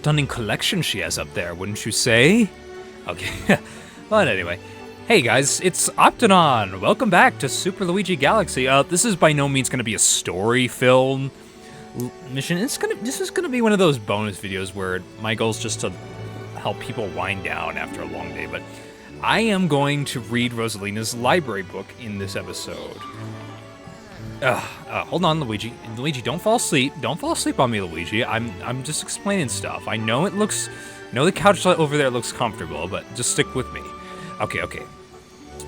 stunning collection she has up there, wouldn't you say? Okay, but anyway. Hey guys, it's Optinon! Welcome back to Super Luigi Galaxy. This is by no means going to be a story-filled mission. This is gonna be one of those bonus videos where my goal is just to help people wind down after a long day, but I am going to read Rosalina's library book in this episode. Hold on, Luigi. Luigi, don't fall asleep. Don't fall asleep on me, Luigi. I'm just explaining stuff. I know the couch over there looks comfortable, but just stick with me. Okay.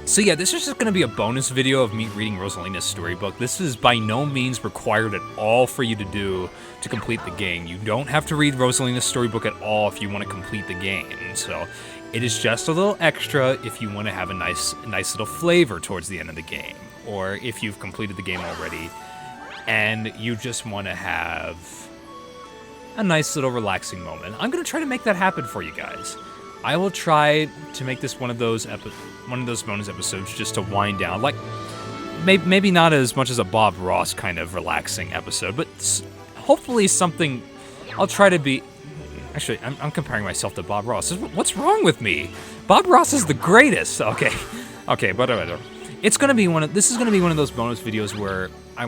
So yeah, this is just gonna be a bonus video of me reading Rosalina's storybook. This is by no means required at all for you to do to complete the game. You don't have to read Rosalina's storybook at all if you want to complete the game. So it is just a little extra if you want to have a nice little flavor towards the end of the game, or if you've completed the game already and you just want to have a nice little relaxing moment. I'm gonna try to make that happen for you guys. I will try to make this one of those bonus episodes just to wind down, like maybe not as much as a Bob Ross kind of relaxing episode, but hopefully something. I'll try to be. Actually, I'm comparing myself to Bob Ross. What's wrong with me? Bob Ross is the greatest. Okay, but it's gonna be this is gonna be one of those bonus videos where I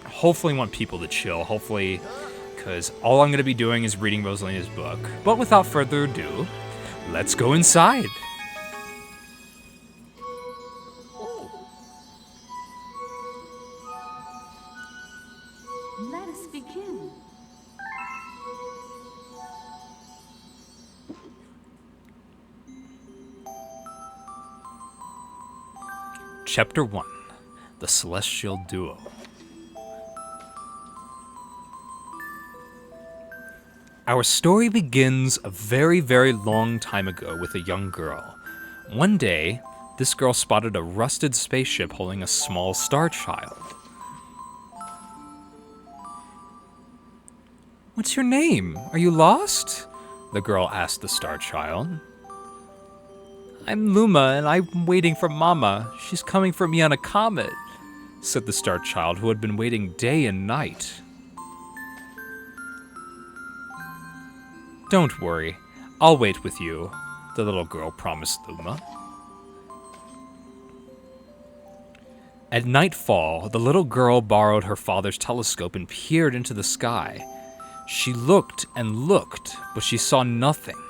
hopefully want people to chill. Hopefully, because all I'm gonna be doing is reading Rosalina's book. But without further ado, let's go inside. Let us begin. Chapter 1. The Celestial Duo. Our story begins a very, very long time ago with a young girl. One day, this girl spotted a rusted spaceship holding a small star child. "What's your name? Are you lost?" the girl asked the star child. "I'm Luma, and I'm waiting for Mama. She's coming for me on a comet," said the star child, who had been waiting day and night. "Don't worry, I'll wait with you," the little girl promised Luma. At nightfall, the little girl borrowed her father's telescope and peered into the sky. She looked and looked, but she saw nothing.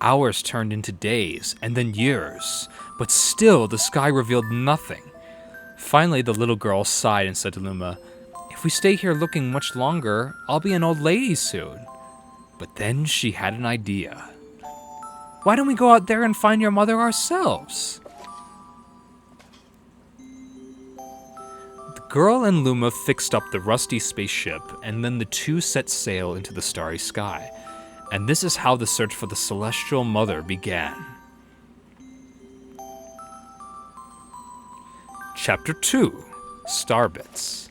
Hours turned into days, and then years, but still the sky revealed nothing. Finally, the little girl sighed and said to Luma, "If we stay here looking much longer, I'll be an old lady soon." But then she had an idea. "Why don't we go out there and find your mother ourselves?" The girl and Luma fixed up the rusty spaceship, and then the two set sail into the starry sky. And this is how the search for the Celestial Mother began. Chapter 2. Starbits.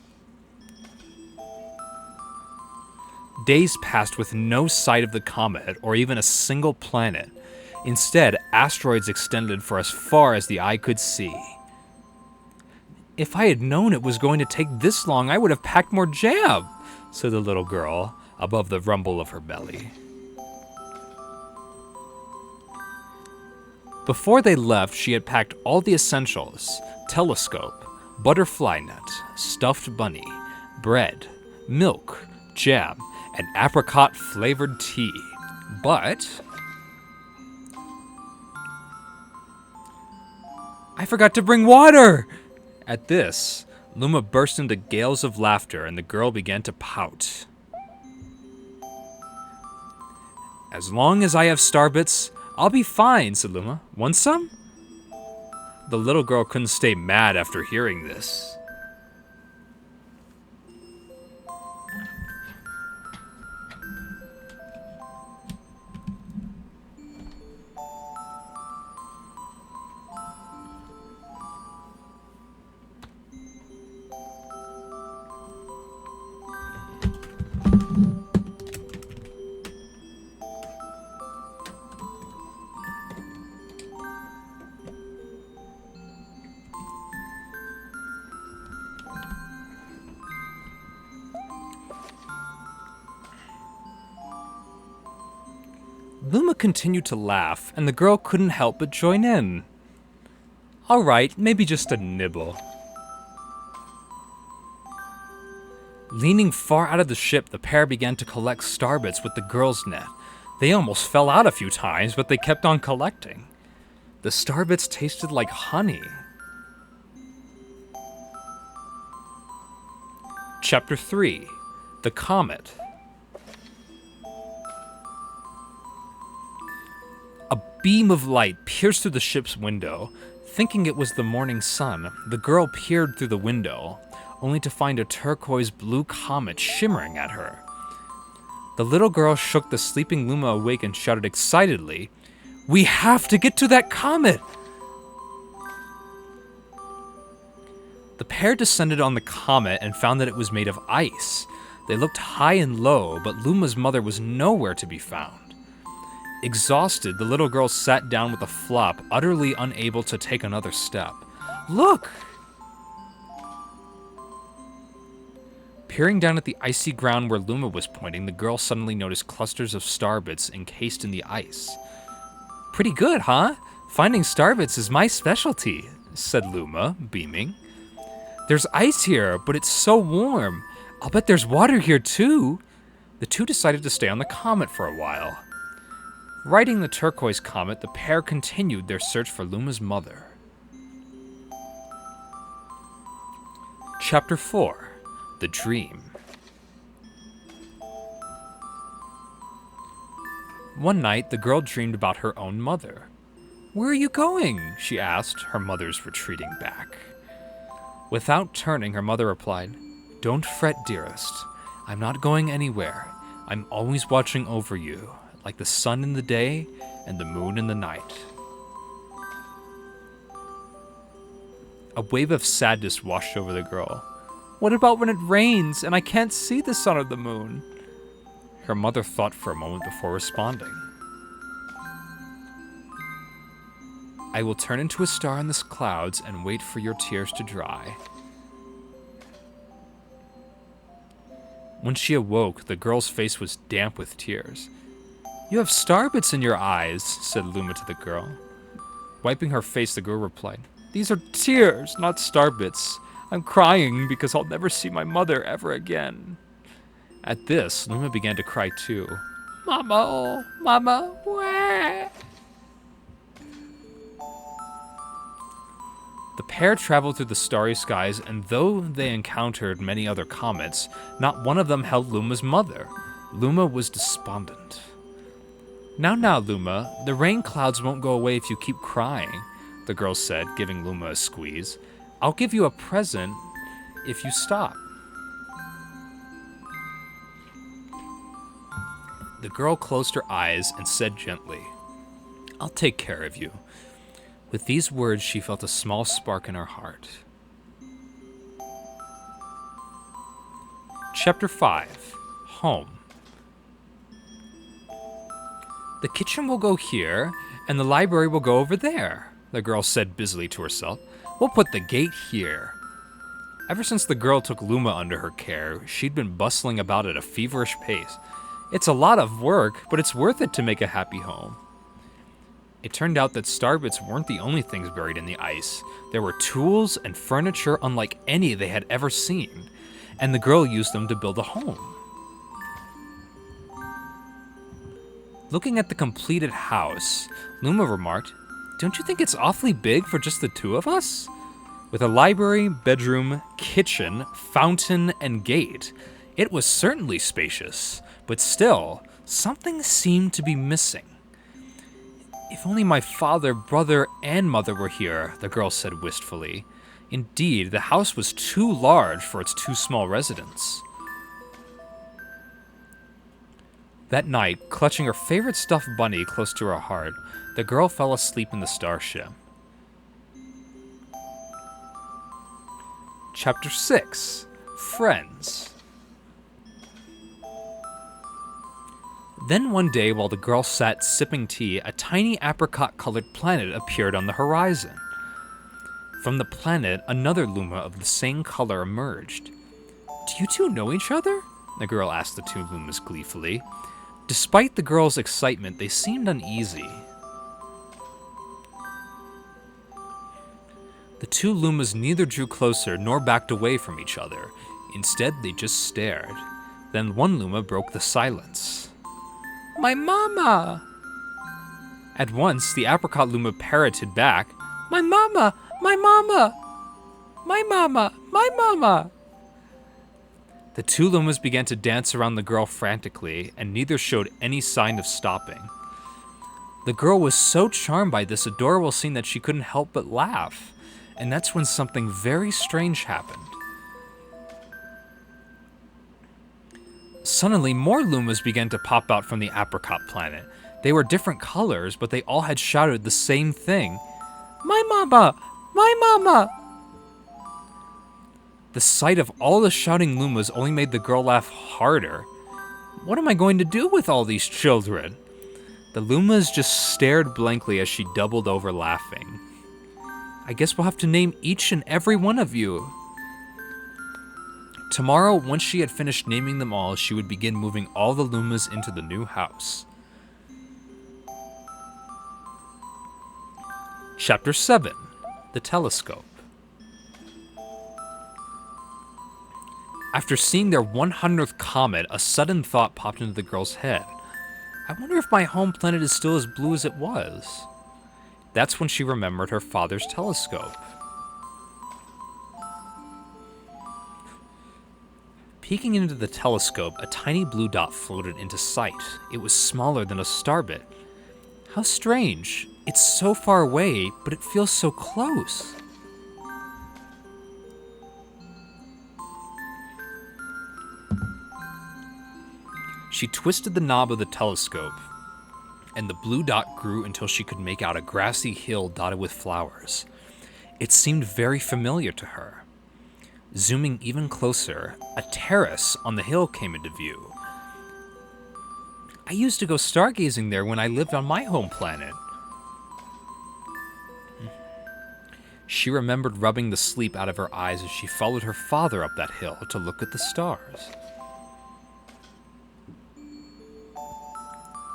Days passed with no sight of the comet or even a single planet. Instead, asteroids extended for as far as the eye could see. "If I had known it was going to take this long, I would have packed more jam," said the little girl, above the rumble of her belly. Before they left, she had packed all the essentials: telescope, butterfly net, stuffed bunny, bread, milk, jam, and apricot-flavored tea. But "I forgot to bring water!" At this, Luma burst into gales of laughter, and the girl began to pout. "As long as I have starbits, I'll be fine," said Luma. "Want some?" The little girl couldn't stay mad after hearing this. Luma continued to laugh, and the girl couldn't help but join in. All right, maybe just a nibble. Leaning far out of the ship, the pair began to collect starbits with the girl's net. They almost fell out a few times, but they kept on collecting. The starbits tasted like honey. Chapter 3: The Comet. A beam of light pierced through the ship's window. Thinking it was the morning sun, the girl peered through the window, only to find a turquoise blue comet shimmering at her. The little girl shook the sleeping Luma awake and shouted excitedly, "We have to get to that comet!" The pair descended on the comet and found that it was made of ice. They looked high and low, but Luma's mother was nowhere to be found. Exhausted, the little girl sat down with a flop, utterly unable to take another step. Look! Peering down at the icy ground where Luma was pointing, the girl suddenly noticed clusters of starbits encased in the ice. Pretty good, huh? Finding starbits is my specialty, said Luma, beaming. There's ice here, but it's so warm. I'll bet there's water here too. The two decided to stay on the comet for a while. Riding the turquoise comet, the pair continued their search for Luma's mother. Chapter 4: The Dream. One night, the girl dreamed about her own mother. "Where are you going?" she asked, her mother's retreating back. Without turning, her mother replied, "Don't fret, dearest. I'm not going anywhere. I'm always watching over you, like the sun in the day and the moon in the night." A wave of sadness washed over the girl. "What about when it rains and I can't see the sun or the moon?" Her mother thought for a moment before responding. "I will turn into a star in the clouds and wait for your tears to dry." When she awoke, the girl's face was damp with tears. "You have starbits in your eyes," said Luma to the girl. Wiping her face, the girl replied, "These are tears, not starbits. I'm crying because I'll never see my mother ever again." At this, Luma began to cry too. "Mama, oh, Mama, where?" The pair traveled through the starry skies, and though they encountered many other comets, not one of them held Luma's mother. Luma was despondent. Now, Luma, the rain clouds won't go away if you keep crying," the girl said, giving Luma a squeeze. "I'll give you a present if you stop." The girl closed her eyes and said gently, "I'll take care of you." With these words, she felt a small spark in her heart. Chapter 5: Home. "The kitchen will go here, and the library will go over there," the girl said busily to herself. "We'll put the gate here." Ever since the girl took Luma under her care, she'd been bustling about at a feverish pace. It's a lot of work, but it's worth it to make a happy home. It turned out that starbits weren't the only things buried in the ice. There were tools and furniture unlike any they had ever seen, and the girl used them to build a home. Looking at the completed house, Luma remarked, "Don't you think it's awfully big for just the two of us?" With a library, bedroom, kitchen, fountain, and gate, it was certainly spacious, but still, something seemed to be missing. "If only my father, brother, and mother were here," the girl said wistfully. Indeed, the house was too large for its two small residents. That night, clutching her favorite stuffed bunny close to her heart, the girl fell asleep in the starship. Chapter 6: Friends. Then one day, while the girl sat sipping tea, a tiny apricot-colored planet appeared on the horizon. From the planet, another Luma of the same color emerged. "Do you two know each other?" the girl asked the two Lumas gleefully. Despite the girls' excitement, they seemed uneasy. The two Lumas neither drew closer nor backed away from each other. Instead, they just stared. Then one Luma broke the silence. "My mama!" At once, the apricot Luma parroted back, "My mama! My mama! My mama! My mama!" The two Lumas began to dance around the girl frantically, and neither showed any sign of stopping. The girl was so charmed by this adorable scene that she couldn't help but laugh, and that's when something very strange happened. Suddenly, more Lumas began to pop out from the apricot planet. They were different colors, but they all had shouted the same thing. "My mama! My mama!" The sight of all the shouting Lumas only made the girl laugh harder. What am I going to do with all these children? The Lumas just stared blankly as she doubled over laughing. "I guess we'll have to name each and every one of you." Tomorrow, once she had finished naming them all, she would begin moving all the Lumas into the new house. Chapter 7. The Telescope. After seeing their 100th comet, a sudden thought popped into the girl's head. I wonder if my home planet is still as blue as it was. That's when she remembered her father's telescope. Peeking into the telescope, a tiny blue dot floated into sight. It was smaller than a starbit. How strange. It's so far away, but it feels so close. She twisted the knob of the telescope, and the blue dot grew until she could make out a grassy hill dotted with flowers. It seemed very familiar to her. Zooming even closer, a terrace on the hill came into view. I used to go stargazing there when I lived on my home planet. She remembered rubbing the sleep out of her eyes as she followed her father up that hill to look at the stars.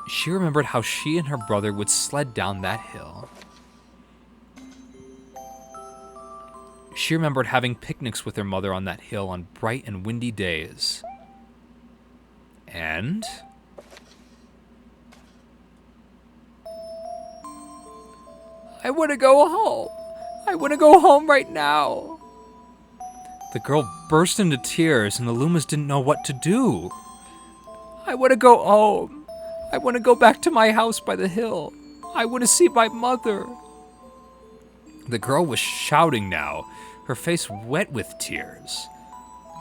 She remembered how she and her brother would sled down that hill. She remembered having picnics with her mother on that hill on bright and windy days. And I want to go home. I want to go home right now. The girl burst into tears, and the Lumas didn't know what to do. I want to go home. I want to go back to my house by the hill. I want to see my mother. The girl was shouting now, her face wet with tears.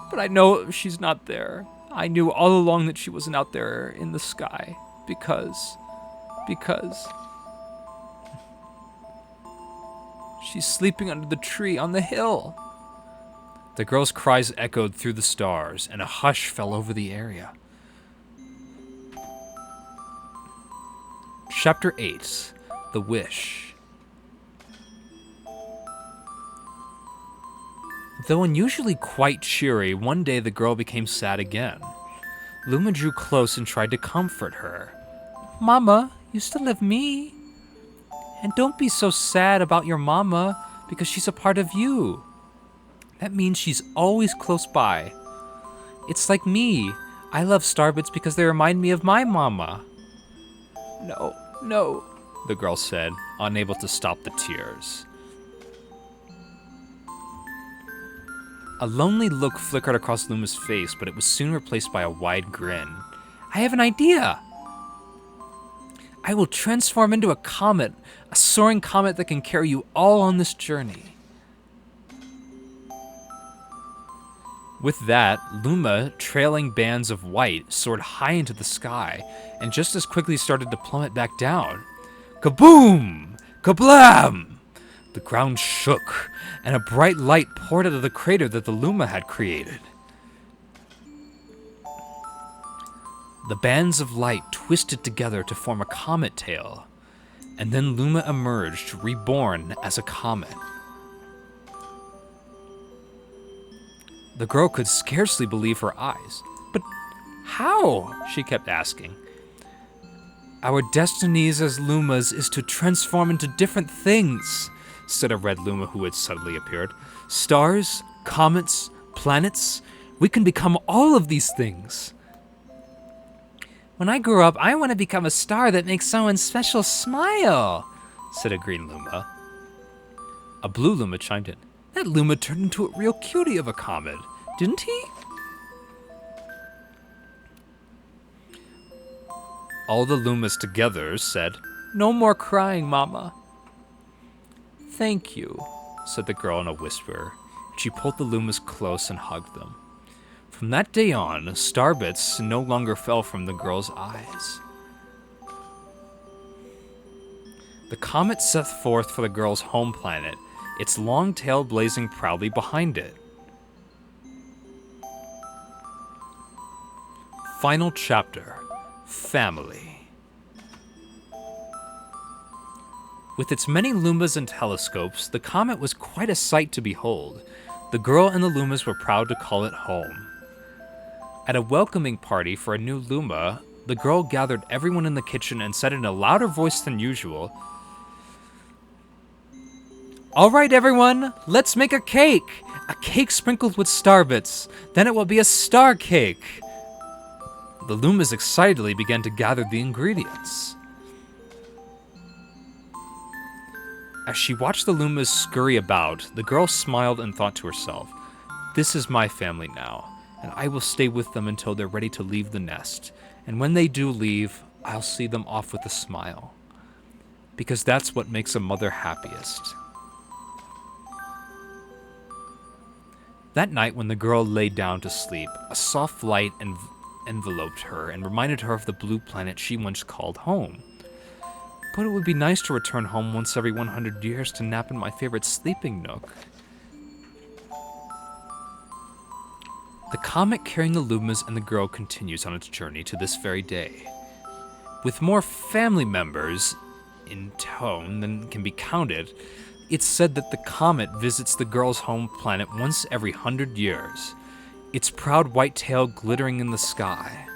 But I know she's not there. I knew all along that she wasn't out there in the sky, because she's sleeping under the tree on the hill. The girl's cries echoed through the stars, and a hush fell over the area. Chapter 8. The Wish. Though unusually quite cheery, one day the girl became sad again. Luma drew close and tried to comfort her. "Mama, you still have me. And don't be so sad about your mama, because she's a part of you. That means she's always close by. It's like me. I love starbits because they remind me of my mama." No, the girl said, unable to stop the tears. A lonely look flickered across Luma's face, but it was soon replaced by a wide grin. "I have an idea! I will transform into a comet, a soaring comet that can carry you all on this journey." With that, Luma, trailing bands of white, soared high into the sky, and just as quickly started to plummet back down. Kaboom! Kablam! The ground shook, and a bright light poured out of the crater that the Luma had created. The bands of light twisted together to form a comet tail, and then Luma emerged, reborn as a comet. The girl could scarcely believe her eyes. "But how?" she kept asking. Our destinies as Lumas is to transform into different things, said a red Luma who had suddenly appeared. Stars, comets, planets, we can become all of these things. When I grow up, I want to become a star that makes someone special smile, said a green Luma. A blue Luma chimed in. That Luma turned into a real cutie of a comet, didn't he? All the Lumas together said, No more crying, Mama. Thank you, said the girl in a whisper. She pulled the Lumas close and hugged them. From that day on, starbits no longer fell from the girl's eyes. The comet set forth for the girl's home planet, its long tail blazing proudly behind it. Final chapter, Family. With its many Lumas and telescopes, the comet was quite a sight to behold. The girl and the Lumas were proud to call it home. At a welcoming party for a new Luma, the girl gathered everyone in the kitchen and said in a louder voice than usual, All right, everyone, let's make a cake! A cake sprinkled with starbits. Then it will be a star cake. The Lumas excitedly began to gather the ingredients. As she watched the Lumas scurry about, the girl smiled and thought to herself, This is my family now, and I will stay with them until they're ready to leave the nest. And when they do leave, I'll see them off with a smile. Because that's what makes a mother happiest. That night when the girl lay down to sleep, a soft light enveloped her and reminded her of the blue planet she once called home. But it would be nice to return home once every 100 years to nap in my favorite sleeping nook. The comet carrying the Lumas and the girl continues on its journey to this very day. With more family members in tow than can be counted, it's said that the comet visits the girl's home planet once every 100 years, its proud white tail glittering in the sky.